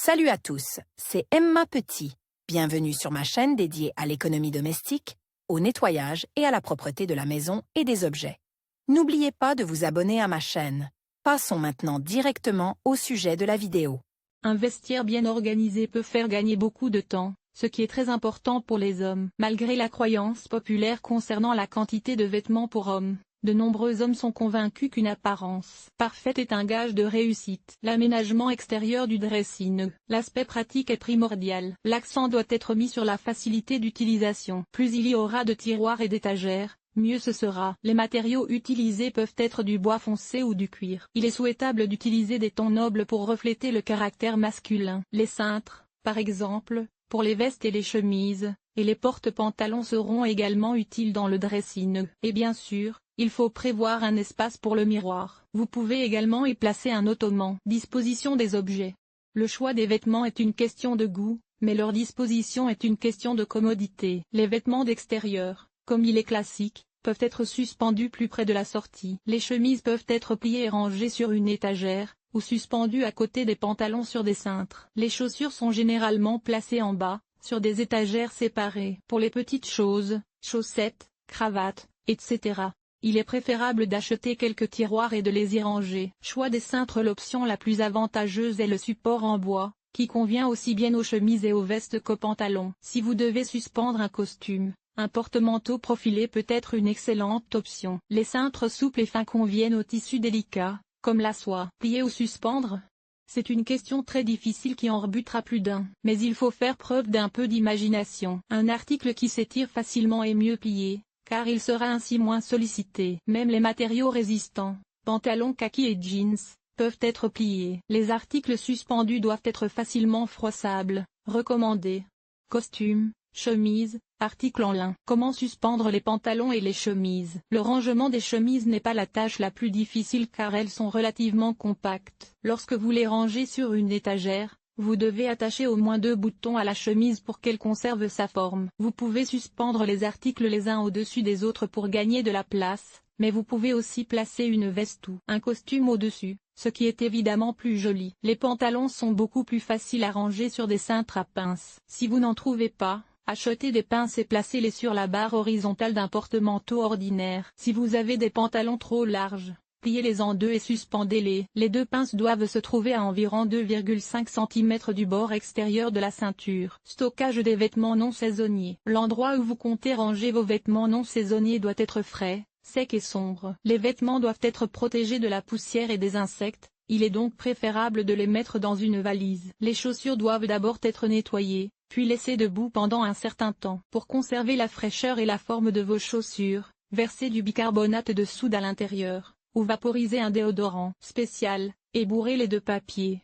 Salut à tous, c'est Emma Petit. Bienvenue sur ma chaîne dédiée à l'économie domestique, au nettoyage et à la propreté de la maison et des objets. N'oubliez pas de vous abonner à ma chaîne. Passons maintenant directement au sujet de la vidéo. Un vestiaire bien organisé peut faire gagner beaucoup de temps, ce qui est très important pour les hommes. Malgré la croyance populaire concernant la quantité de vêtements pour hommes, de nombreux hommes sont convaincus qu'une apparence parfaite est un gage de réussite. L'aménagement extérieur du dressing. L'aspect pratique est primordial. L'accent doit être mis sur la facilité d'utilisation. Plus il y aura de tiroirs et d'étagères, mieux ce sera. Les matériaux utilisés peuvent être du bois foncé ou du cuir. Il est souhaitable d'utiliser des tons nobles pour refléter le caractère masculin. Les cintres, par exemple, pour les vestes et les chemises, et les porte-pantalons seront également utiles dans le dressing. Et bien sûr, il faut prévoir un espace pour le miroir. Vous pouvez également y placer un ottoman. Disposition des objets. Le choix des vêtements est une question de goût, mais leur disposition est une question de commodité. Les vêtements d'extérieur, comme il est classique, peuvent être suspendus plus près de la sortie. Les chemises peuvent être pliées et rangées sur une étagère, ou suspendues à côté des pantalons sur des cintres. Les chaussures sont généralement placées en bas, sur des étagères séparées. Pour les petites choses, chaussettes, cravates, etc., il est préférable d'acheter quelques tiroirs et de les y ranger. Choix des cintres. L'option la plus avantageuse est le support en bois, qui convient aussi bien aux chemises et aux vestes qu'aux pantalons. Si vous devez suspendre un costume, un porte-manteau profilé peut être une excellente option. Les cintres souples et fins conviennent aux tissus délicats, comme la soie. Plier ou suspendre? C'est une question très difficile qui en rebutera plus d'un. Mais il faut faire preuve d'un peu d'imagination. Un article qui s'étire facilement est mieux plié, car il sera ainsi moins sollicité. Même les matériaux résistants, pantalons kaki et jeans, peuvent être pliés. Les articles suspendus doivent être facilement froissables. Recommandé. Costumes, chemises, articles en lin. Comment suspendre les pantalons et les chemises? Le rangement des chemises n'est pas la tâche la plus difficile car elles sont relativement compactes. Lorsque vous les rangez sur une étagère, vous devez attacher au moins 2 boutons à la chemise pour qu'elle conserve sa forme. Vous pouvez suspendre les articles les uns au-dessus des autres pour gagner de la place, mais vous pouvez aussi placer une veste ou un costume au-dessus, ce qui est évidemment plus joli. Les pantalons sont beaucoup plus faciles à ranger sur des cintres à pinces. Si vous n'en trouvez pas, achetez des pinces et placez-les sur la barre horizontale d'un porte-manteau ordinaire. Si vous avez des pantalons trop larges, pliez-les en deux et suspendez-les. Les 2 pinces doivent se trouver à environ 2,5 cm du bord extérieur de la ceinture. Stockage des vêtements non saisonniers. L'endroit où vous comptez ranger vos vêtements non saisonniers doit être frais, sec et sombre. Les vêtements doivent être protégés de la poussière et des insectes, il est donc préférable de les mettre dans une valise. Les chaussures doivent d'abord être nettoyées, puis laissées debout pendant un certain temps. Pour conserver la fraîcheur et la forme de vos chaussures, versez du bicarbonate de soude à l'intérieur, ou vaporisez un déodorant spécial, et bourrez-les de papier.